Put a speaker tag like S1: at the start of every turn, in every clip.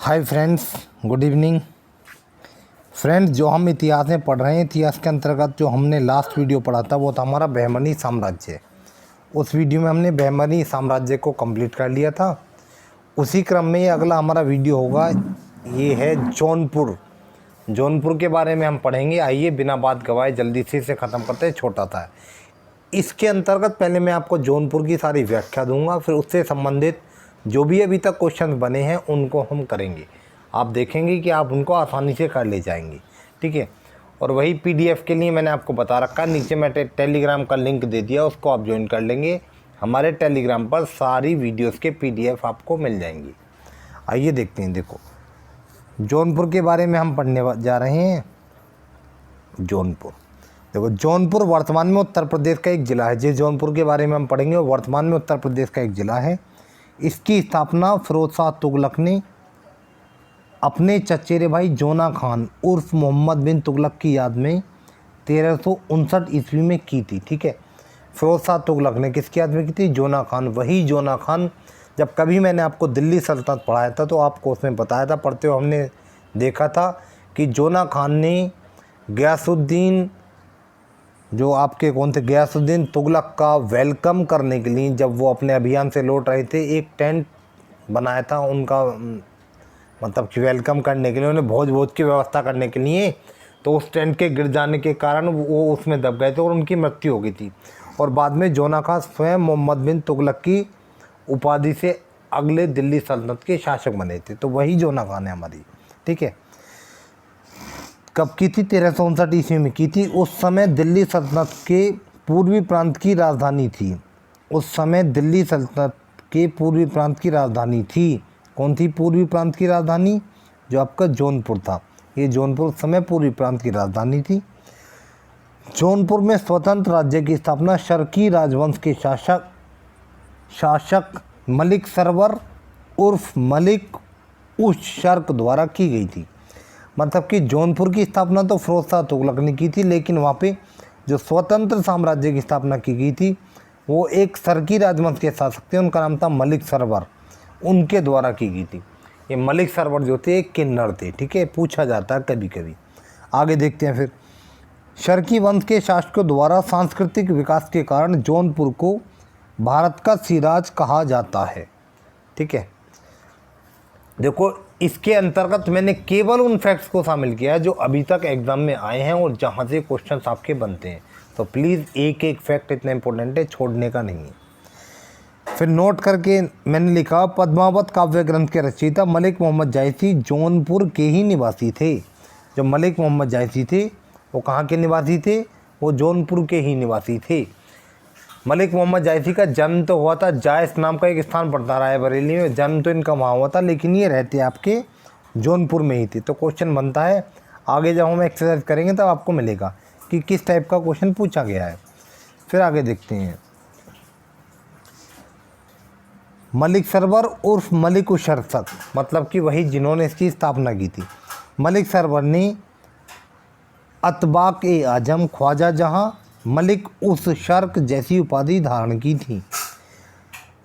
S1: Hi friends, good evening. Friends, जो हम इतिहास में पढ़ रहे हैं, इतिहास के अंतर्गत जो हमने लास्ट वीडियो पढ़ा था वो था हमारा बहमनी साम्राज्य। उस वीडियो में हमने बहमनी साम्राज्य को कंप्लीट कर लिया था। उसी क्रम में ये अगला हमारा वीडियो होगा, ये है जौनपुर। जौनपुर के बारे में हम पढ़ेंगे। आइए बिना बात गवाए जल्दी से इसे ख़त्म करते हैं, छोटा था। इसके अंतर्गत पहले मैं आपको जौनपुर की सारी व्याख्या दूंगा, फिर उससे संबंधित जो भी अभी तक क्वेश्चन बने हैं उनको हम करेंगे। आप देखेंगे कि आप उनको आसानी से कर ले जाएंगे, ठीक है। और वही पीडीएफ के लिए मैंने आपको बता रखा, नीचे मैं टेलीग्राम का लिंक दे दिया, उसको आप ज्वाइन कर लेंगे। हमारे टेलीग्राम पर सारी वीडियोस के पीडीएफ आपको मिल जाएंगी। आइए देखते हैं। देखो, जौनपुर के बारे में हम पढ़ने जा रहे हैं। जौनपुर, देखो, जौनपुर वर्तमान में उत्तर प्रदेश का एक ज़िला है। जिस जौनपुर के बारे में हम पढ़ेंगे वो वर्तमान में उत्तर प्रदेश का एक ज़िला है। इसकी स्थापना फिरोज शाह तुगलक ने अपने चचेरे भाई जोना खान उर्फ मोहम्मद बिन तुगलक की याद में 1359 ईस्वी में की थी, ठीक है। फिरोज शाह तुगलक ने किसकी याद में की थी? जोना खान। वही जोना खान, जब कभी मैंने आपको दिल्ली सल्तनत पढ़ाया था तो आपको उसमें बताया था, पढ़ते हुए हमने देखा था कि जोना खान ने गयासुद्दीन, जो आपके कौन थे, गयासुद्दीन तुगलक का वेलकम करने के लिए, जब वो अपने अभियान से लौट रहे थे, एक टेंट बनाया था उनका, मतलब कि वेलकम करने के लिए, उन्हें भोज की व्यवस्था करने के लिए। तो उस टेंट के गिर जाने के कारण वो उसमें दब गए थे और उनकी मृत्यु हो गई थी। और बाद में जोना खान स्वयं मोहम्मद बिन तुगलक की उपाधि से अगले दिल्ली सल्तनत के शासक बने थे। तो वही जोना खान है हमारी, ठीक है। कब की थी? 1359 ईस्वी में की थी। उस समय दिल्ली सल्तनत के पूर्वी प्रांत की राजधानी थी। उस समय दिल्ली सल्तनत के पूर्वी प्रांत की राजधानी थी। कौन थी पूर्वी प्रांत की राजधानी? जो आपका जौनपुर था। ये जौनपुर उस समय पूर्वी प्रांत की राजधानी थी। जौनपुर में स्वतंत्र राज्य की स्थापना शर्की राजवंश के शासक मलिक सरवर उर्फ मलिक उश शर्क द्वारा की गई थी। मतलब कि जौनपुर की स्थापना तो फिरोज शाह तुगलक ने की थी, लेकिन वहाँ पे जो स्वतंत्र साम्राज्य की स्थापना की गई थी वो एक शर्की राजवंश के शासक थे, उनका नाम था मलिक सरवर, उनके द्वारा की गई थी। ये मलिक सरवर जो थे एक किन्नर थे, ठीक है, पूछा जाता है कभी कभी। आगे देखते हैं। फिर शर्की वंश के शासकों द्वारा सांस्कृतिक विकास के कारण जौनपुर को भारत का सिराज कहा जाता है, ठीक है। देखो, इसके अंतर्गत मैंने केवल उन फैक्ट्स को शामिल किया है जो अभी तक एग्जाम में आए हैं और जहाँ से क्वेश्चंस आपके बनते हैं। तो प्लीज़ एक एक फैक्ट इतना इंपॉर्टेंट है, छोड़ने का नहीं है। फिर नोट करके मैंने लिखा, पद्मावत काव्य ग्रंथ के रचयिता मलिक मोहम्मद जायसी जौनपुर के ही निवासी थे। जो मलिक मोहम्मद जायसी थे वो कहाँ के निवासी थे? वो जौनपुर के ही निवासी थे। मलिक मोहम्मद जायसी का जन्म तो हुआ था, जायस नाम का एक स्थान पड़ता रायबरेली में, जन्म तो इनका वहाँ हुआ था, लेकिन ये रहते आपके जौनपुर में ही थे। तो क्वेश्चन बनता है, आगे जब हम एक्सरसाइज करेंगे तब आपको मिलेगा कि किस टाइप का क्वेश्चन पूछा गया है। फिर आगे देखते हैं। मलिक सरवर उर्फ मलिक उश शर्क, मतलब कि वही जिन्होंने इसकी स्थापना की थी। मलिक सरवर ने अतबाक ए आजम, ख्वाजा जहाँ, मलिक उस शर्क जैसी उपाधि धारण की थी।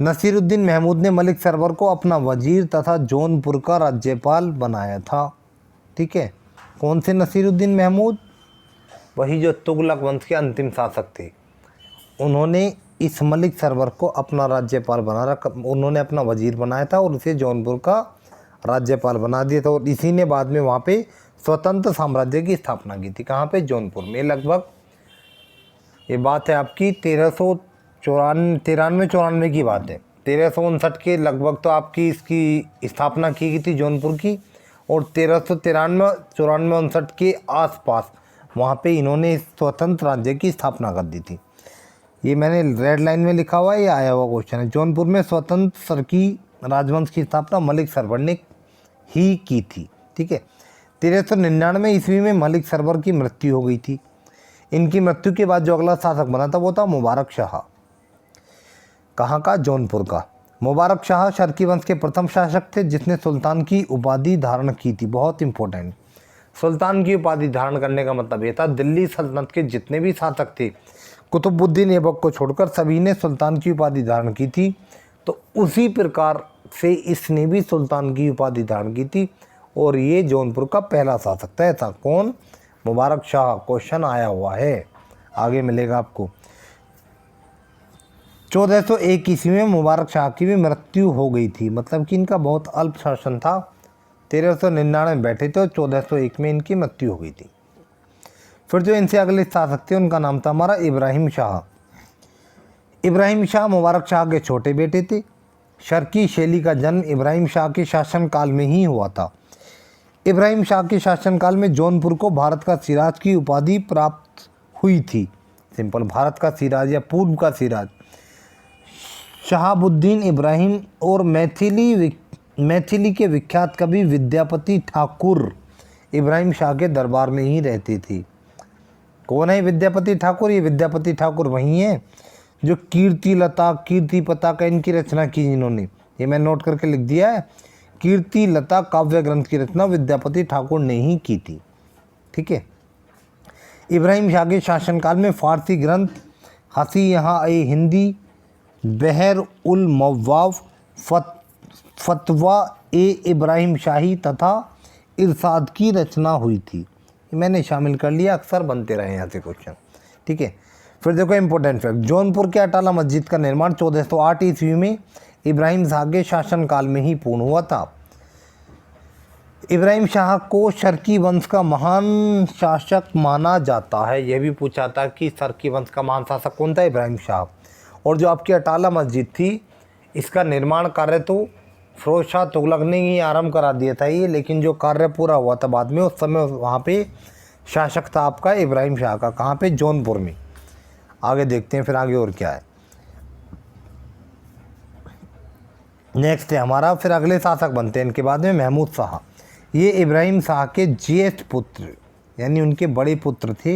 S1: नसीरुद्दीन महमूद ने मलिक सरवर को अपना वजीर तथा जौनपुर का राज्यपाल बनाया था, ठीक है। कौन से नसीरुद्दीन महमूद? वही जो तुगलक वंश के अंतिम शासक थे। उन्होंने इस मलिक सरवर को अपना राज्यपाल बना रखा, उन्होंने अपना वजीर बनाया था और उसे जौनपुर का राज्यपाल बना दिया था। और इसी ने बाद में वहाँ पे स्वतंत्र साम्राज्य की स्थापना की थी। कहाँ पे? जौनपुर में। लगभग ये बात है आपकी 1393-94 की बात है। 1359 के लगभग तो आपकी इसकी स्थापना की गई थी जौनपुर की, और 1393-94-59 के आसपास वहाँ पे इन्होंने स्वतंत्र राज्य की स्थापना कर दी थी। ये मैंने रेड लाइन में लिखा हुआ है, ये आया हुआ क्वेश्चन है। जौनपुर में स्वतंत्र शर्की राजवंश की स्थापना मलिक सरवर ने ही की थी, ठीक है। 1399 ईस्वी में मलिक सरवर की मृत्यु हो गई थी। इनकी मृत्यु के बाद जो अगला शासक बना था वो था मुबारक शाह। कहाँ का? जौनपुर का। मुबारक शाह शर्की वंश के प्रथम शासक थे जिसने सुल्तान की उपाधि धारण की थी। बहुत इंपॉर्टेंट, सुल्तान की उपाधि धारण करने का मतलब ये था दिल्ली सल्तनत के जितने भी शासक थे, कुतुबुद्दीन ऐबक को छोड़कर सभी ने सुल्तान की उपाधि धारण की थी। तो उसी प्रकार से इसने भी सुल्तान की उपाधि धारण की थी और ये जौनपुर का पहला शासक था। ऐसा कौन? मुबारक शाह। क्वेश्चन आया हुआ है, आगे मिलेगा आपको। 1401 ईस्वी में मुबारक शाह की भी मृत्यु हो गई थी, मतलब कि इनका बहुत अल्प शासन था। 1399 में बैठे थे और 1401 में इनकी मृत्यु हो गई थी। फिर जो इनसे अगले शासक थे उनका नाम था हमारा इब्राहिम शाह। इब्राहिम शाह मुबारक शाह के छोटे बेटे थे। शर्की शैली का जन्म इब्राहिम शाह के शासनकाल में ही हुआ था। इब्राहिम शाह के शासनकाल में जौनपुर को भारत का सिराज की उपाधि प्राप्त हुई थी। सिंपल, भारत का सिराज या पूर्व का सिराज। शहाबुद्दीन इब्राहिम और मैथिली के विख्यात कवि विद्यापति ठाकुर इब्राहिम शाह के दरबार में ही रहती थी। कौन है विद्यापति ठाकुर? ये विद्यापति ठाकुर वही हैं जो कीर्ति लता, कीर्ति पताका इनकी रचना की जिन्होंने, ये मैं नोट करके लिख दिया है। कीर्ति लता काव्य ग्रंथ की रचना विद्यापति ठाकुर ने ही की थी। ठीक है। इब्राहिम शाह के शासनकाल में फारसी ग्रंथ हसी यहाँ आई हिंदी, बहर उल मवाफ, फतवा ए इब्राहिम शाही तथा इरशाद की रचना हुई थी। मैंने शामिल कर लिया, अक्सर बनते रहे यहाँ से क्वेश्चन। ठीक है। फिर देखो इंपॉर्टेंट फैक्ट, जौनपुर के अटाला मस्जिद का निर्माण 1408 ईस्वी में इब्राहिम शाह के शासनकाल में ही पूर्ण हुआ था। इब्राहिम शाह को शर्की वंश का महान शासक माना जाता है। यह भी पूछा था कि शर्की वंश का महान शासक कौन था? इब्राहिम शाह। और जो आपकी अटाला मस्जिद थी, इसका निर्माण कार्य तो फिरोज शाह तुगलक ने ही आरंभ करा दिया था ये, लेकिन जो कार्य पूरा हुआ था बाद में, उस समय वहाँ पे शासक था आपका इब्राहिम शाह का। कहाँ पे? जौनपुर में। आगे देखते हैं फिर आगे और क्या है। नेक्स्ट है हमारा, फिर अगले शासक बनते हैं इनके बाद में महमूद शाह। ये इब्राहिम शाह के ज्येष्ठ पुत्र यानी उनके बड़े पुत्र थे।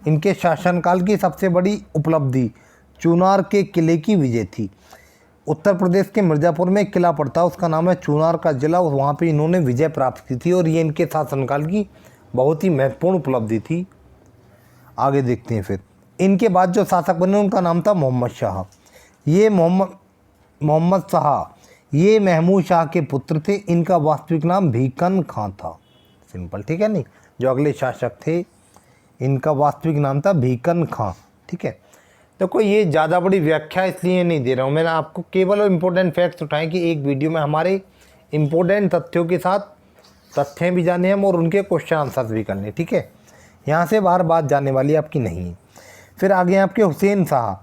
S1: इनके शासनकाल की सबसे बड़ी उपलब्धि चुनार के किले की विजय थी। उत्तर प्रदेश के मिर्ज़ापुर में एक किला पड़ता, उसका नाम है चुनार का किला। वहाँ पे इन्होंने विजय प्राप्त की थी और ये इनके शासनकाल की बहुत ही महत्वपूर्ण उपलब्धि थी। आगे देखते हैं फिर इनके बाद जो शासक बने उनका नाम था मोहम्मद शाह। ये मोहम्मद शाह ये महमूद शाह के पुत्र थे। इनका वास्तविक नाम भीकन खां था। सिंपल, ठीक है नहीं। जो अगले शासक थे इनका वास्तविक नाम था भीकन खां। ठीक है। तो कोई ये ज़्यादा बड़ी व्याख्या इसलिए नहीं दे रहा हूँ, मैंने आपको केवल इम्पोर्टेंट फैक्ट्स उठाए कि एक वीडियो में हमारे इम्पोर्टेंट तथ्यों के साथ तथ्य भी जाने हम और उनके क्वेश्चन आंसर्स भी करने। ठीक है। यहाँ से बाहर बात जाने वाली आपकी नहीं है। फिर आगे आपके हुसैन शाह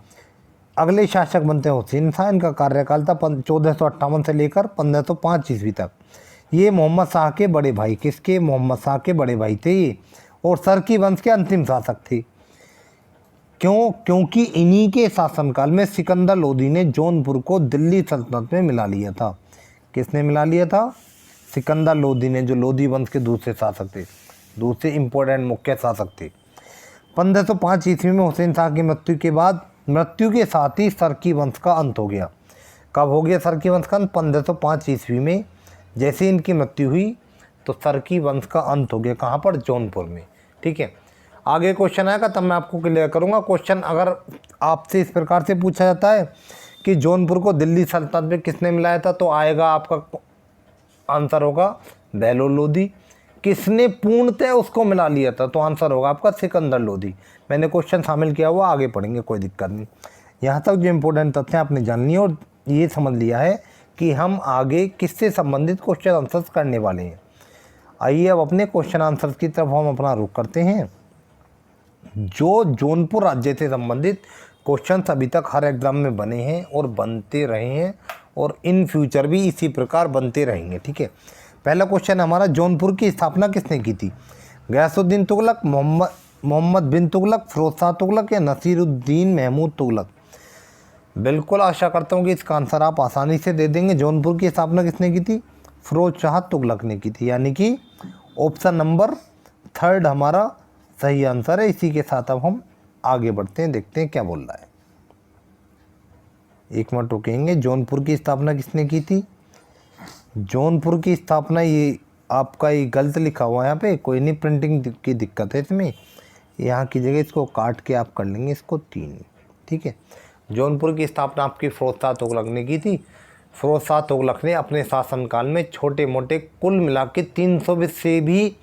S1: अगले शासक बनते हैं। हुसैन शाह इनका कार्यकाल था 1458 से लेकर 1505 ईस्वी तक। ये मोहम्मद शाह के बड़े भाई, किसके? मोहम्मद शाह के बड़े भाई थे ये, और सरकी वंश के अंतिम शासक थे। क्यों? क्योंकि इन्हीं के शासनकाल में सिकंदर लोदी ने जौनपुर को दिल्ली सल्तनत में मिला लिया था। किसने मिला लिया था? सिकंदर लोदी ने, जो लोदी वंश के दूसरे शासक थे, दूसरे इंपॉर्टेंट मुख्य शासक थे। 1505 ईस्वी में हुसैन शाह की मृत्यु के साथ ही सरकी वंश का अंत हो गया। कब हो गया सरकी वंश का अंत? 1505 ईस्वी में जैसे इनकी मृत्यु हुई तो सरकी वंश का अंत हो गया। कहाँ पर? जौनपुर में। ठीक है। आगे क्वेश्चन आएगा तब मैं आपको क्लियर करूँगा। क्वेश्चन अगर आपसे इस प्रकार से पूछा जाता है कि जौनपुर को दिल्ली सल्तनत में किसने मिलाया था, तो आएगा आपका आंसर होगा बहलोल लोदी। किसने पूर्णतः उसको मिला लिया था, तो आंसर होगा आपका सिकंदर लोदी। मैंने क्वेश्चन शामिल किया हुआ, आगे पढ़ेंगे, कोई दिक्कत नहीं। यहाँ तक जो इम्पोर्टेंट तथ्य आपने जान लिए और ये समझ लिया है कि हम आगे किससे संबंधित क्वेश्चन आंसर्स करने वाले हैं। आइए अब अपने क्वेश्चन आंसर्स की तरफ हम अपना रुख करते हैं। जो जौनपुर राज्य से संबंधित क्वेश्चन अभी तक हर एग्जाम में बने हैं और बनते रहे हैं और इन फ्यूचर भी इसी प्रकार बनते रहेंगे। ठीक है। पहला क्वेश्चन हमारा, जौनपुर की स्थापना किसने की थी? गयासुद्दीन तुगलक, मोहम्मद बिन तुगलक, फिरोज शाह तुगलक या नसीरुद्दीन महमूद तुगलक? बिल्कुल आशा करता हूँ कि इसका आंसर आप आसानी से दे देंगे। जौनपुर की स्थापना किसने की थी? फिरोज शाह तुगलक ने की थी, यानी कि ऑप्शन नंबर 3 हमारा सही आंसर है। इसी के साथ अब हम आगे बढ़ते हैं, देखते हैं क्या बोल रहा है। एक मिनट रुकेंगे। जौनपुर की स्थापना किसने की थी? जौनपुर की स्थापना, ये आपका ये गलत लिखा हुआ है यहाँ पे, कोई नहीं, प्रिंटिंग की दिक्कत है इसमें। यहाँ की जगह इसको काट के आप कर लेंगे इसको 3। ठीक है। जौनपुर की स्थापना आपकी फिरोज शाह तुगलक ने की थी। फिरोज शाह तुगलक ने अपने शासनकाल में छोटे मोटे कुल मिला के 300 से भी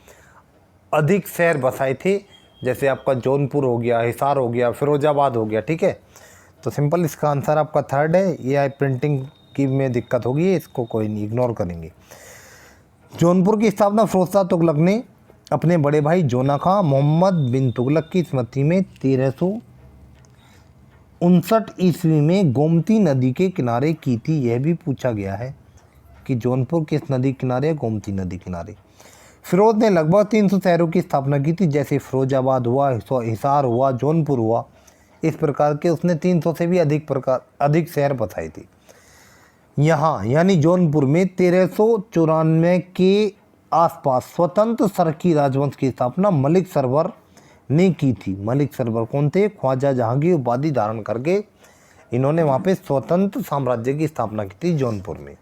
S1: अधिक शहर बसाए थे, जैसे आपका जौनपुर हो गया, हिसार हो गया, फिरोजाबाद हो गया। ठीक है, तो सिंपल इसका आंसर आपका थर्ड है। ये प्रिंटिंग की में दिक्कत होगी, इसको कोई नहीं, इग्नोर करेंगे। जौनपुर की स्थापना फिरोज शाह तुगलक ने अपने बड़े भाई जोना खां मोहम्मद बिन तुगलक की स्मृति में 1359 ईस्वी में गोमती नदी के किनारे की थी। यह भी पूछा गया है कि जौनपुर किस नदी किनारे है, गोमती नदी किनारे। फिरोज ने लगभग 300 शहरों की स्थापना की थी, जैसे फिरोजाबाद हुआ, हिसार हुआ, जौनपुर हुआ। इस प्रकार के उसने 300 से भी अधिक शहर बसाए थे। यहाँ यानी जौनपुर में 1394 के आसपास स्वतंत्र सरकी राजवंश की स्थापना मलिक सरवर ने की थी। मलिक सरवर कौन थे? ख्वाजा जहां की उपाधि धारण करके इन्होंने वहाँ पे स्वतंत्र साम्राज्य की स्थापना की थी जौनपुर में।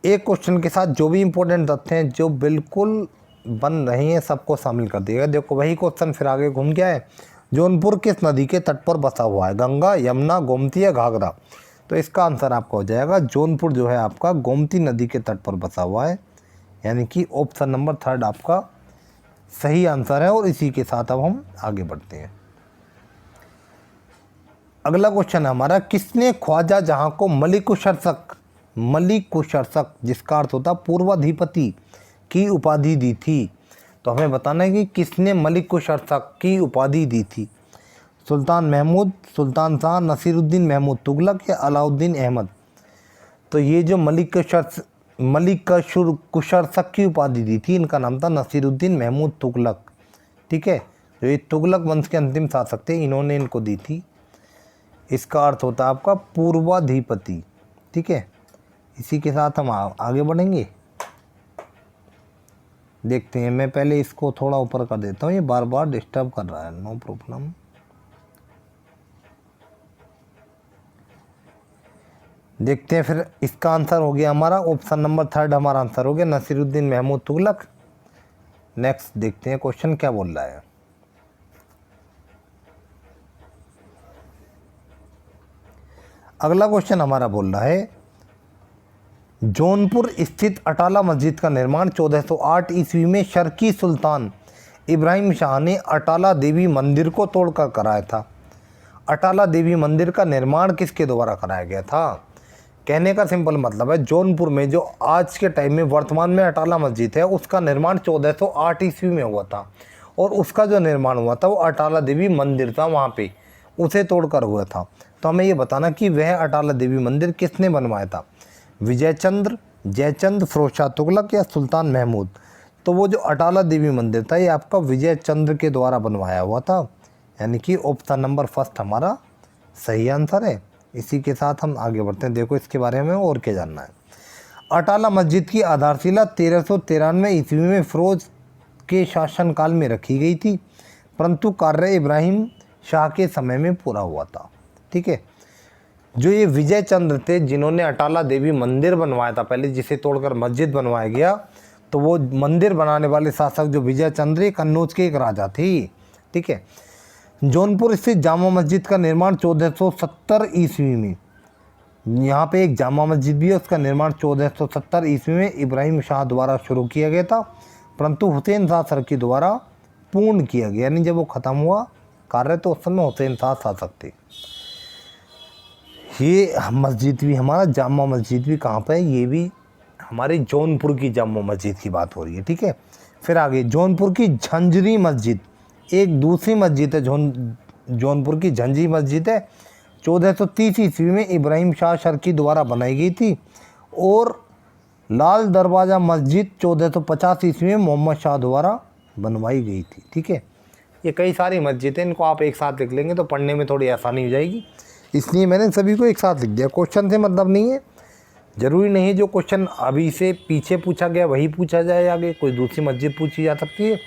S1: एक क्वेश्चन के साथ जो भी इंपॉर्टेंट तथ्य हैं जो बिल्कुल बन रहे हैं सबको शामिल कर दिएगा। देखो वही क्वेश्चन फिर आगे घूम गया है। जौनपुर किस नदी के तट पर बसा हुआ है? गंगा, यमुना, गोमती या घाघरा? तो इसका आंसर आपका हो जाएगा जौनपुर जो है आपका गोमती नदी के तट पर बसा हुआ है, यानी कि ऑप्शन नंबर थर्ड आपका सही आंसर है। और इसी के साथ अब हम आगे बढ़ते हैं। अगला क्वेश्चन है हमारा, किसने ख्वाजा जहां को मलिक कुशर्सक जिसका अर्थ होता पूर्वाधिपति की उपाधि दी थी? तो हमें बताना है कि किसने मलिक कुशर्सक की उपाधि दी थी। सुल्तान महमूद, सुल्तान शाह, नसीरुद्दीन महमूद तुगलक या अलाउद्दीन अहमद? तो ये जो मलिक कुशर्सक की उपाधि दी थी इनका नाम था नसीरुद्दीन महमूद तुगलक। ठीक है, जो ये तुगलक वंश के अंतिम शासक थे इन्होंने इनको दी थी। इसका अर्थ होता है आपका पूर्वाधिपति। ठीक है, इसी के साथ हम आगे बढ़ेंगे। देखते हैं, मैं पहले इसको थोड़ा ऊपर कर देता हूँ, ये बार बार डिस्टर्ब कर रहा है। No problem. देखते हैं फिर इसका आंसर हो गया हमारा ऑप्शन नंबर थर्ड, हमारा आंसर हो गया नसीरुद्दीन महमूद तुगलक। नेक्स्ट देखते हैं क्वेश्चन क्या बोल रहा है। अगला क्वेश्चन हमारा बोल रहा है, जौनपुर स्थित अटाला मस्जिद का निर्माण 1408 ईस्वी में शर्की सुल्तान इब्राहिम शाह ने अटाला देवी मंदिर को तोड़कर कराया था। अटाला देवी मंदिर का निर्माण किसके द्वारा कराया गया था? कहने का सिंपल मतलब है जौनपुर में जो आज के टाइम में वर्तमान में अटाला मस्जिद है उसका निर्माण 1408 ईस्वी में हुआ था, और उसका जो निर्माण हुआ था वो अटाला देवी मंदिर था, वहाँ पे उसे तोड़कर हुआ था। तो हमें ये बताना कि वह अटाला देवी मंदिर किसने बनवाया था? विजयचंद्र, जयचंद, फिरोज शाह तुगलक या सुल्तान महमूद? तो वो जो अटाला देवी मंदिर था ये आपका विजयचंद्र के द्वारा बनवाया हुआ था, यानी कि ऑप्शन नंबर फर्स्ट हमारा सही आंसर है। इसी के साथ हम आगे बढ़ते हैं। देखो इसके बारे में और क्या जानना है। अटाला मस्जिद की आधारशिला 1393 ईस्वी में फिरोज के शासनकाल में रखी गई थी, परंतु कार्य इब्राहिम शाह के समय में पूरा हुआ था। ठीक है, जो ये विजय चंद्र थे जिन्होंने अटाला देवी मंदिर बनवाया था पहले, जिसे तोड़कर मस्जिद बनवाया गया, तो वो मंदिर बनाने वाले शासक जो विजय चंद्र कन्नौज के एक राजा थी। ठीक है, जौनपुर स्थित जामा मस्जिद का निर्माण 1470 ईस्वी में, यहाँ पे एक जामा मस्जिद भी है, उसका निर्माण 1470 ईस्वी में इब्राहिम शाह द्वारा शुरू किया गया था, परंतु हुसैन शाह सरकी द्वारा पूर्ण किया गया, यानी जब वो ख़त्म हुआ कार्य तो उस समय हुसैन शाह शासक थे। ये मस्जिद भी हमारा जामा मस्जिद भी कहाँ पर है? ये भी हमारे जौनपुर की जामा मस्जिद की बात हो रही है। ठीक है, फिर आगे जौनपुर की झंझरी मस्जिद, एक दूसरी मस्जिद है जौनपुर की झंझरी मस्जिद है, 1430 ईस्वी में इब्राहिम शाह शर्की द्वारा बनाई गई थी, और लाल दरवाज़ा मस्जिद 1450 ईस्वी में मोहम्मद शाह द्वारा बनवाई गई थी। ठीक है, ये कई सारी मस्जिदें, इनको आप एक साथ लिख लेंगे तो पढ़ने में थोड़ी आसानी हो जाएगी, इसलिए मैंने सभी को एक साथ लिख दिया। क्वेश्चन से मतलब नहीं है, ज़रूरी नहीं है जो क्वेश्चन अभी से पीछे पूछा गया वही पूछा जाए, आगे कोई दूसरी मस्जिद पूछी जा सकती है।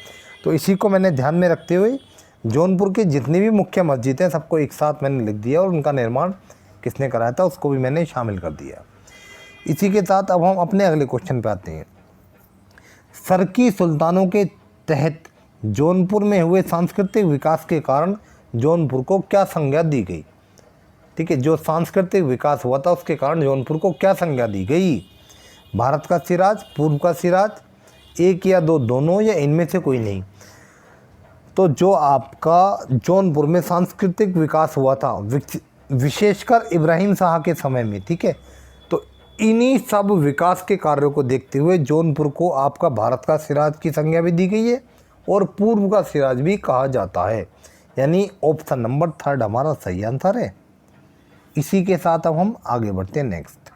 S1: तो इसी को मैंने ध्यान में रखते हुए जौनपुर के जितनी भी मुख्य मस्जिद हैं सबको एक साथ मैंने लिख दिया, और उनका निर्माण किसने कराया था उसको भी मैंने शामिल कर दिया। इसी के साथ अब हम अपने अगले क्वेश्चन पे आते हैं। सरकी सुल्तानों के तहत जौनपुर में हुए सांस्कृतिक विकास के कारण जौनपुर को क्या संज्ञा दी गई? ठीक है। जो सांस्कृतिक विकास हुआ था उसके कारण जौनपुर को क्या संज्ञा दी गई? भारत का सिराज, पूर्व का सिराज, एक या दो, दोनों, या इनमें से कोई नहीं। तो जो आपका जौनपुर में सांस्कृतिक विकास हुआ था विशेषकर इब्राहिम शाह के समय में, ठीक है, तो इन्हीं सब विकास के कार्यों को देखते हुए जौनपुर को आपका भारत का सिराज की संज्ञा भी दी गई है और पूर्व का सिराज भी कहा जाता है। यानी ऑप्शन नंबर 3 हमारा सही आंसर है। इसी के साथ अब हम आगे बढ़ते हैं नेक्स्ट।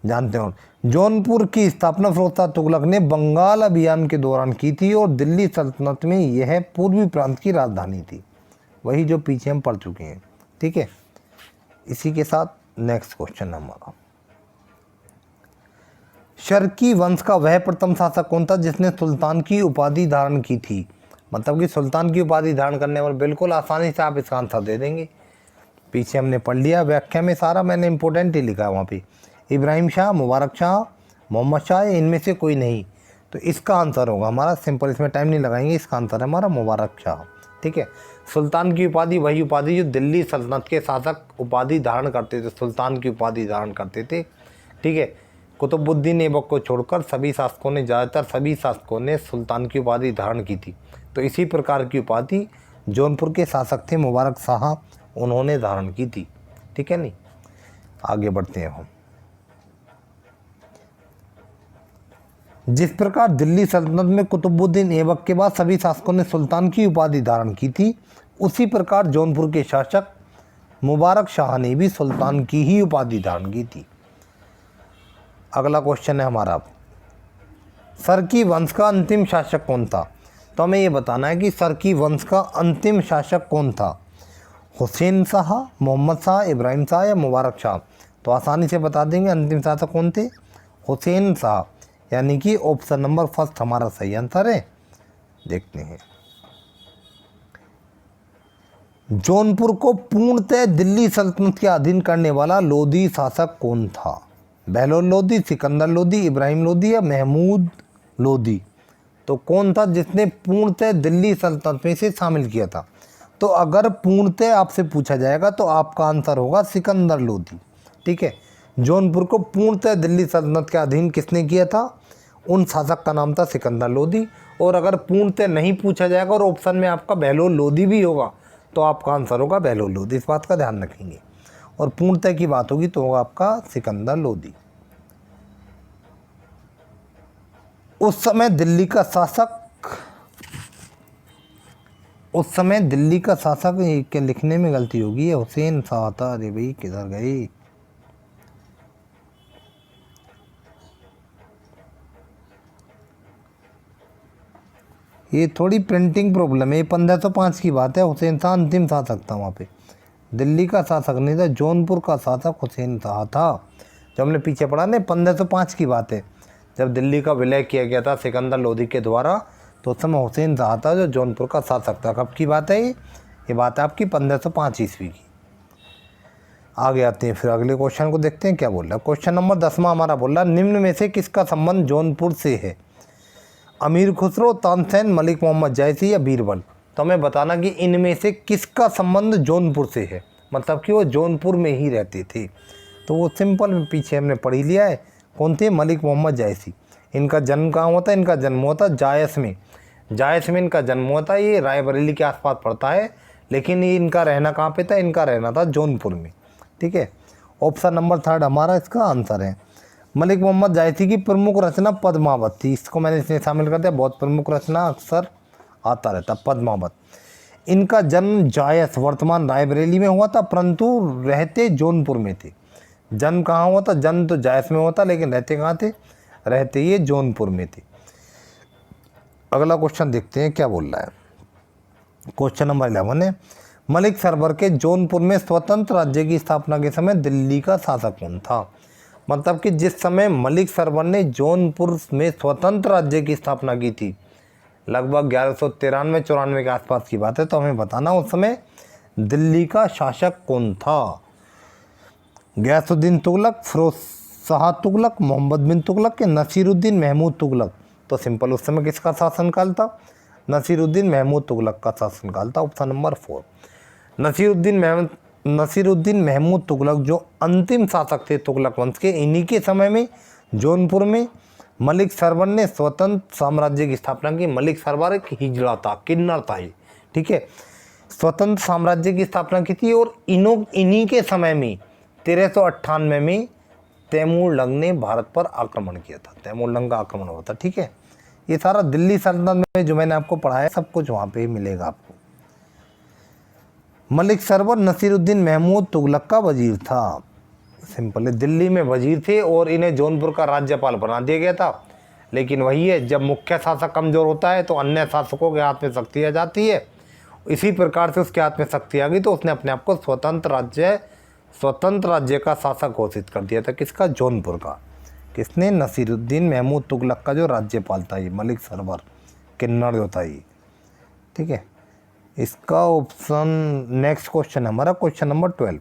S1: जानते हो जौनपुर की स्थापना फिरोज तुगलक ने बंगाल अभियान के दौरान की थी और दिल्ली सल्तनत में यह पूर्वी प्रांत की राजधानी थी, वही जो पीछे हम पढ़ चुके हैं, ठीक है। इसी के साथ नेक्स्ट क्वेश्चन हमारा, शर्की वंश का वह प्रथम शासक कौन था जिसने सुल्तान की उपाधि धारण की थी? मतलब कि सुल्तान की उपाधि धारण करने पर बिल्कुल आसानी से आप इसका आंसर दे देंगे, पीछे हमने पढ़ लिया, व्याख्या में सारा मैंने इंपॉर्टेंट ही लिखा है वहाँ पे। इब्राहिम शाह, मुबारक शाह, मोहम्मद शाह, इनमें से कोई नहीं। तो इसका आंसर होगा हमारा सिंपल, इसमें टाइम नहीं लगाएंगे, इसका आंसर है हमारा मुबारक शाह, ठीक है। सुल्तान की उपाधि वही उपाधि जो दिल्ली सल्तनत के शासक उपाधि धारण करते थे, सुल्तान की उपाधि धारण करते थे, ठीक है। कुतुबुद्दीन ऐबक को छोड़कर सभी शासकों ने, ज़्यादातर सभी शासकों ने सुल्तान की उपाधि धारण की थी। तो इसी प्रकार की उपाधि जौनपुर के शासक थे मुबारक शाह, उन्होंने धारण की थी, ठीक है। नहीं, आगे बढ़ते हैं हम। जिस प्रकार दिल्ली सल्तनत में कुतुबुद्दीन ऐबक के बाद सभी शासकों ने सुल्तान की उपाधि धारण की थी, उसी प्रकार जौनपुर के शासक मुबारक शाह ने भी सुल्तान की ही उपाधि धारण की थी। अगला क्वेश्चन है हमारा, सरकी वंश का अंतिम शासक कौन था? तो हमें ये बताना है कि सरकी वंश का अंतिम शासक कौन था, हुसैन शाह, मोहम्मद शाह, इब्राहिम शाह या मुबारक शाह? तो आसानी से बता देंगे अंतिम शासक कौन थे, हुसैन शाह, यानी कि ऑप्शन नंबर 1 हमारा सही आंसर है। देखते हैं, जौनपुर को पूर्णतः दिल्ली सल्तनत के अधीन करने वाला लोधी शासक कौन था? बहलोल लोधी, सिकंदर लोधी, इब्राहिम लोधी या महमूद लोधी? तो कौन था जिसने पूर्णतः दिल्ली सल्तनत में से शामिल किया था? तो अगर पूर्णतः आपसे पूछा जाएगा तो आपका आंसर होगा सिकंदर लोधी, ठीक है। जौनपुर को पूर्णतः दिल्ली सल्तनत के अधीन किसने किया था? उन शासक का नाम था सिकंदर लोधी। और अगर पूर्णतः नहीं पूछा जाएगा और ऑप्शन में आपका बहलोल लोधी भी होगा तो आपका आंसर होगा बहलोल लोधी, इस बात का ध्यान रखेंगे। और पूर्णतः की बात होगी तो होगा आपका सिकंदर लोधी। उस समय दिल्ली का शासक के लिखने में गलती होगी, ये हुसैन शाह था। अरे भाई किधर गई? ये थोड़ी प्रिंटिंग प्रॉब्लम है। ये 1505 की बात है, हुसैन शाह अंतिम शासक था वहाँ पे, दिल्ली का शासक नहीं था, जौनपुर का शासक हुसैन शाह था। जब हमने पीछे पढ़ा ना 1505 की बात है, जब दिल्ली का विलय किया गया था सिकंदर लोधी के द्वारा, तो उस समय हुसैन शाह था जो जौनपुर का शासक था। कब की बात है ये बात है आपकी 1505 ईस्वी की। आगे आते हैं, फिर अगले क्वेश्चन को देखते हैं क्या बोल रहा है। क्वेश्चन नंबर 10वां हमारा बोल रहा है, निम्न में से किसका संबंध जौनपुर से है? अमीर खुसरो, तानसेन, मलिक मोहम्मद जायसी या बीरबल? तो हमें बताना कि इनमें से किसका संबंध जौनपुर से है, मतलब कि वो जौनपुर में ही रहते थे। तो वो सिंपल पीछे हमने पढ़ ही लिया है, कौन थे? मलिक मोहम्मद जायसी। इनका जन्म कहाँ हुआ था? इनका जन्म हुआ था जायस में इनका जन्म हुआ था। ये रायबरेली के आसपास पड़ता है, लेकिन ये इनका रहना कहाँ पे था? इनका रहना था जौनपुर में, ठीक है। ऑप्शन नंबर 3 हमारा इसका आंसर है। मलिक मोहम्मद जायसी की प्रमुख रचना पद्मावत थी, इसको मैंने इसमें शामिल कर दिया, बहुत प्रमुख रचना अक्सर आता रहता पद्मावत। इनका जन्म जायस वर्तमान रायबरेली में हुआ था, परंतु रहते जौनपुर में थे। जन्म कहाँ हुआ था? जन्म तो जायस में हुआ था, लेकिन रहते कहाँ थे? रहते ये जौनपुर में थे। अगला क्वेश्चन देखते हैं क्या बोल रहा है। क्वेश्चन नंबर 11 है, मलिक सरवर के जौनपुर में स्वतंत्र राज्य की स्थापना के समय दिल्ली का शासक कौन था? मतलब कि जिस समय मलिक सरवर ने जौनपुर में स्वतंत्र राज्य की स्थापना की थी, लगभग 1193-94 के आसपास की बात है, तो हमें बताना उस समय दिल्ली का शासक कौन था? गयासुद्दीन तुगलक, फिरोज शाह तुगलक, मोहम्मद बिन तुगलक के नसीरुद्दीन महमूद तुगलक? तो सिंपल उस समय किसका शासनकाल था? नसीरुद्दीन महमूद तुगलक का शासनकाल था, ऑप्शन नंबर 4। नसीरुद्दीन महमूद तुगलक जो अंतिम शासक थे तुगलक वंश के, इन्हीं के समय में जौनपुर में मलिक सरवर ने स्वतंत्र साम्राज्य की स्थापना की। मलिक सरवर एक हिजड़ा था, किन्नर था ये, ठीक है। स्वतंत्र साम्राज्य की स्थापना की थी और इन्हीं के समय में 1398 में तैमूर ने भारत पर आक्रमण किया था। तैमूर का आक्रमण हुआ था, ठीक है। ये सारा दिल्ली सल्तनत में जो मैंने आपको पढ़ाया सब कुछ वहाँ पे मिलेगा आपको। मलिक सरवर नसीरुद्दीन महमूद तुगलक का वजीर था। सिंपल है, दिल्ली में वजीर थे और इन्हें जौनपुर का राज्यपाल बना दिया गया था। लेकिन वही है, जब मुख्य शासक कमज़ोर होता है तो अन्य शासकों के हाथ में शक्ति आ जाती है। इसी प्रकार से उसके हाथ में शक्ति आ गई तो उसने अपने आप को स्वतंत्र राज्य का शासक घोषित कर दिया था। किसका? जौनपुर का। किसने? नसीरुद्दीन महमूद तुगलक का जो राज्यपाल था ये, मलिक सरवर किन्नर जो था ये, ठीक है। इसका ऑप्शन नेक्स्ट क्वेश्चन है हमारा, क्वेश्चन नंबर 12।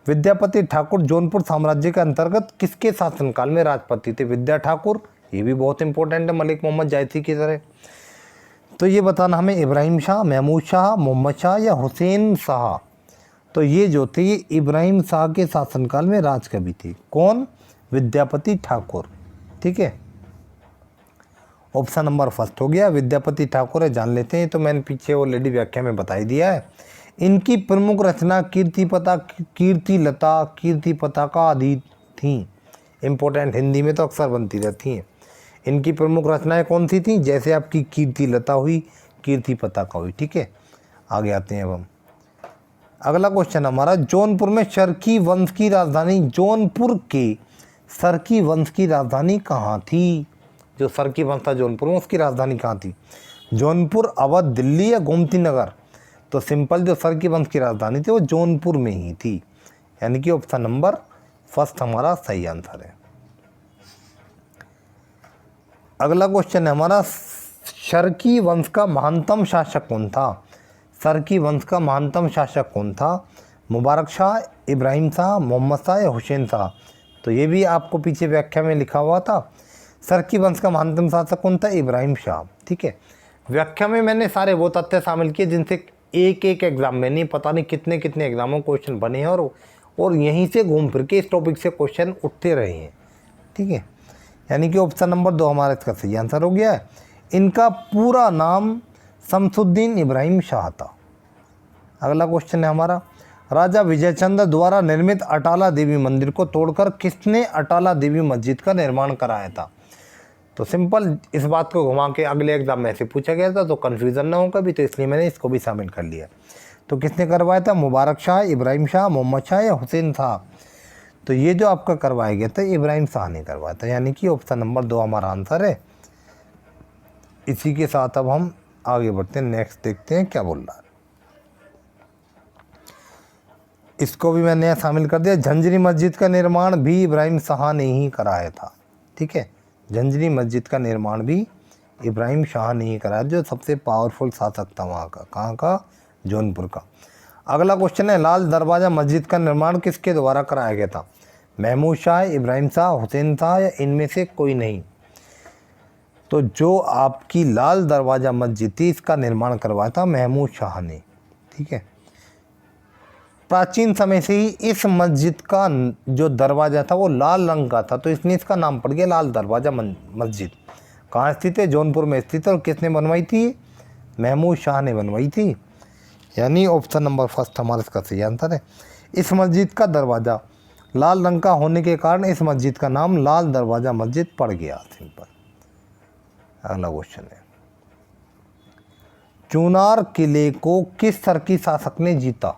S1: विद्यापति ठाकुर जौनपुर साम्राज्य के अंतर्गत किसके शासनकाल में राजपति थे? विद्या ठाकुर, ये भी बहुत इंपॉर्टेंट है मलिक मोहम्मद जायसी की तरह। तो ये बताना हमें, इब्राहिम शाह, महमूद शाह, मोहम्मद शाह या हुसैन शाह। तो ये जो थे ये इब्राहिम शाह के शासनकाल में राजकवि थे। कौन? विद्यापति ठाकुर, ठीक है। ऑप्शन नंबर फर्स्ट हो गया, विद्यापति ठाकुर है, जान लेते हैं। तो मैंने पीछे ऑलरेडी व्याख्या में बता ही दिया है। इनकी प्रमुख रचना कीर्ति पताका आदि थी। इम्पोर्टेंट, हिंदी में तो अक्सर बनती रहती हैं। इनकी प्रमुख रचनाएं कौन सी थी? जैसे आपकी कीर्ति लता हुई, कीर्ति पताका हुई, ठीक है। आगे आते हैं अब हम। अगला क्वेश्चन हमारा, जौनपुर में सरकी वंश की राजधानी, जौनपुर के सरकी वंश की राजधानी कहाँ थी? जो सरकी वंश था जौनपुर में, उसकी राजधानी कहाँ थी? जौनपुर, अवध, दिल्ली या गोमती नगर? तो सिंपल, जो सरकी वंश की राजधानी थी वो जौनपुर में ही थी, यानी कि ऑप्शन नंबर फर्स्ट हमारा सही आंसर है। अगला क्वेश्चन है हमारा, सरकी वंश का महानतम शासक कौन था? सरकी वंश का महानतम शासक कौन था? मुबारक शाह, इब्राहिम शाह, मोहम्मद शाह या हुसैन शाह? तो ये भी आपको पीछे व्याख्या में लिखा हुआ था। सरकी वंश का महानतम शासक कौन था? इब्राहिम शाह, ठीक है। व्याख्या में मैंने सारे वो तथ्य शामिल किए जिनसे एक एग्जाम में नहीं, पता नहीं कितने एग्जामों क्वेश्चन बने हैं और यहीं से घूम फिर के इस टॉपिक से क्वेश्चन उठते रहे हैं, ठीक है। यानी कि ऑप्शन नंबर 2 हमारा इसका सही आंसर हो गया है। इनका पूरा नाम शमसुद्दीन इब्राहिम शाह था। अगला क्वेश्चन है हमारा, राजा विजयचंद्र द्वारा निर्मित अटाला देवी मंदिर को तोड़कर किसने अटाला देवी मस्जिद का निर्माण कराया था? तो सिंपल, इस बात को घुमा के अगले एग्जाम में से पूछा गया था तो कन्फ्यूज़न ना हो कभी, तो इसलिए मैंने इसको भी शामिल कर लिया। तो किसने करवाया था? मुबारक शाह, इब्राहिम शाह, मोहम्मद शाह या हुसैन शाह? तो ये जो आपका करवाया गया था इब्राहिम शाह ने करवाया था, यानी कि ऑप्शन नंबर 2 हमारा आंसर है। इसी के साथ अब हम आगे बढ़ते हैं, नेक्स्ट देखते हैं क्या बोल रहा है। इसको भी मैंने यहाँ शामिल कर दिया। झंझरी मस्जिद का निर्माण भी इब्राहिम शाह ने ही कराया था, ठीक है। झंझरी मस्जिद का निर्माण भी इब्राहिम शाह ने ही कराया, जो सबसे पावरफुल शासक था वहाँ का। कहाँ का? जौनपुर का। अगला क्वेश्चन है, लाल दरवाज़ा मस्जिद का निर्माण किसके द्वारा कराया गया था? महमूद शाह, इब्राहिम शाह, हुसैन शाह या इनमें से कोई नहीं? तो जो आपकी लाल दरवाज़ा मस्जिद थी इसका निर्माण करवाया था महमूद शाह ने, ठीक है। प्राचीन समय से ही इस मस्जिद का जो दरवाज़ा था वो लाल रंग का था, तो इसलिए इसका नाम पड़ गया लाल दरवाज़ा मस्जिद। कहाँ स्थित है? जौनपुर में स्थित है। और किसने बनवाई थी? महमूद शाह ने बनवाई थी, यानी ऑप्शन नंबर फर्स्ट हमारा इसका सही आंसर है। इस मस्जिद का दरवाज़ा लाल रंग का होने के कारण इस मस्जिद का नाम लाल दरवाज़ा मस्जिद पड़ गया, सिंपल। अगला क्वेश्चन है, चुनार किले को किस सरकी शासक ने जीता?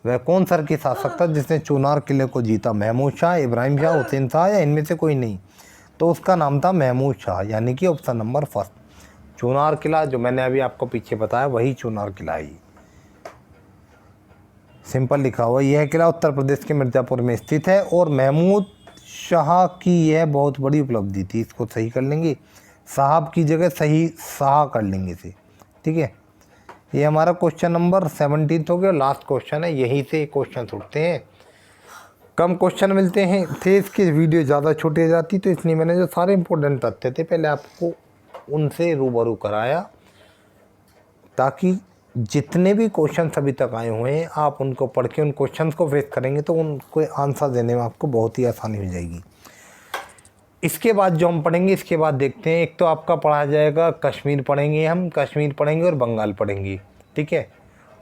S1: वह कौन सरकी शासक था जिसने चुनार किले को जीता? महमूद शाह, इब्राहिम शाह, हुसैन शाह या इनमें से कोई नहीं? तो उसका नाम था महमूद शाह, यानी कि ऑप्शन नंबर फर्स्ट। चुनार किला जो मैंने अभी आपको पीछे बताया वही चुनार किला है। सिंपल लिखा हुआ, यह किला उत्तर प्रदेश के मिर्ज़ापुर में स्थित है और महमूद शाह की यह बहुत बड़ी उपलब्धि थी। इसको सही कर लेंगे, साहब की जगह सही शाह कर लेंगे इसे, ठीक है। ये हमारा क्वेश्चन नंबर 17 हो गया, लास्ट क्वेश्चन है। यहीं से क्वेश्चन उठते हैं, कम क्वेश्चन मिलते हैं थे, इसकी वीडियो ज़्यादा छोटी जाती, तो इसलिए मैंने जो सारे इंपॉर्टेंट तथ्य थे पहले आपको उनसे रूबरू कराया, ताकि जितने भी क्वेश्चंस अभी तक आए हुए हैं आप उनको पढ़ के उन क्वेश्चंस को फेस करेंगे तो उनको आंसर देने में आपको बहुत ही आसानी हो जाएगी। इसके बाद जो हम पढ़ेंगे, इसके बाद देखते हैं, एक तो आपका पढ़ा जाएगा कश्मीर पढ़ेंगे, हम कश्मीर पढ़ेंगे और बंगाल पढ़ेंगे, ठीक है।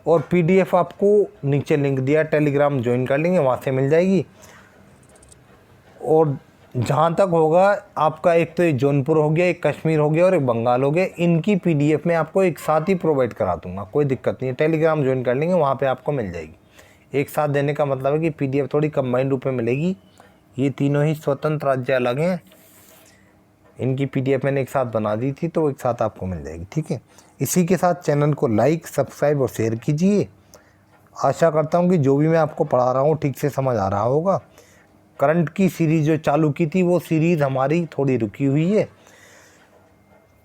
S1: और PDF आपको नीचे लिंक दिया, टेलीग्राम ज्वाइन कर लेंगे, वहाँ से मिल जाएगी। और जहाँ तक होगा आपका, एक तो जौनपुर हो गया, एक कश्मीर हो गया और एक बंगाल हो गया, इनकी PDF मैं आपको एक साथ ही प्रोवाइड करा दूँगा, कोई दिक्कत नहीं है। टेलीग्राम ज्वाइन कर लेंगे, वहाँ पे आपको मिल जाएगी। एक साथ देने का मतलब है कि PDF थोड़ी कंबाइंड रूप में मिलेगी। ये तीनों ही स्वतंत्र राज्य अलग हैं, इनकी PDF मैंने एक साथ बना दी थी, तो एक साथ आपको मिल जाएगी, ठीक है। इसी के साथ चैनल को लाइक, सब्सक्राइब और शेयर कीजिए। आशा करता हूँ कि जो भी मैं आपको पढ़ा रहा हूँ ठीक से समझ आ रहा होगा। करंट की सीरीज़ जो चालू की थी वो सीरीज़ हमारी थोड़ी रुकी हुई है।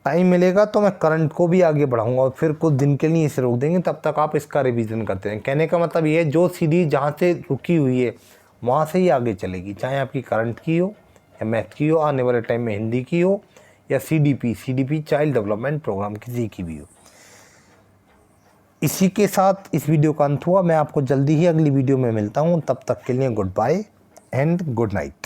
S1: टाइम मिलेगा तो मैं करंट को भी आगे बढ़ाऊंगा और फिर कुछ दिन के लिए इसे रोक देंगे, तब तक आप इसका रिवीजन करते रहें। कहने का मतलब ये है, जो सीरीज़ जहाँ से रुकी हुई है वहाँ से ही आगे चलेगी, चाहे आपकी करंट की हो या मैथ की हो, आने वाले टाइम में हिंदी की हो या CDP चाइल्ड डेवलपमेंट प्रोग्राम किसी की भी हो। इसी के साथ इस वीडियो का अंत हुआ। मैं आपको जल्दी ही अगली वीडियो में मिलता हूँ, तब तक के लिए good bye and good night.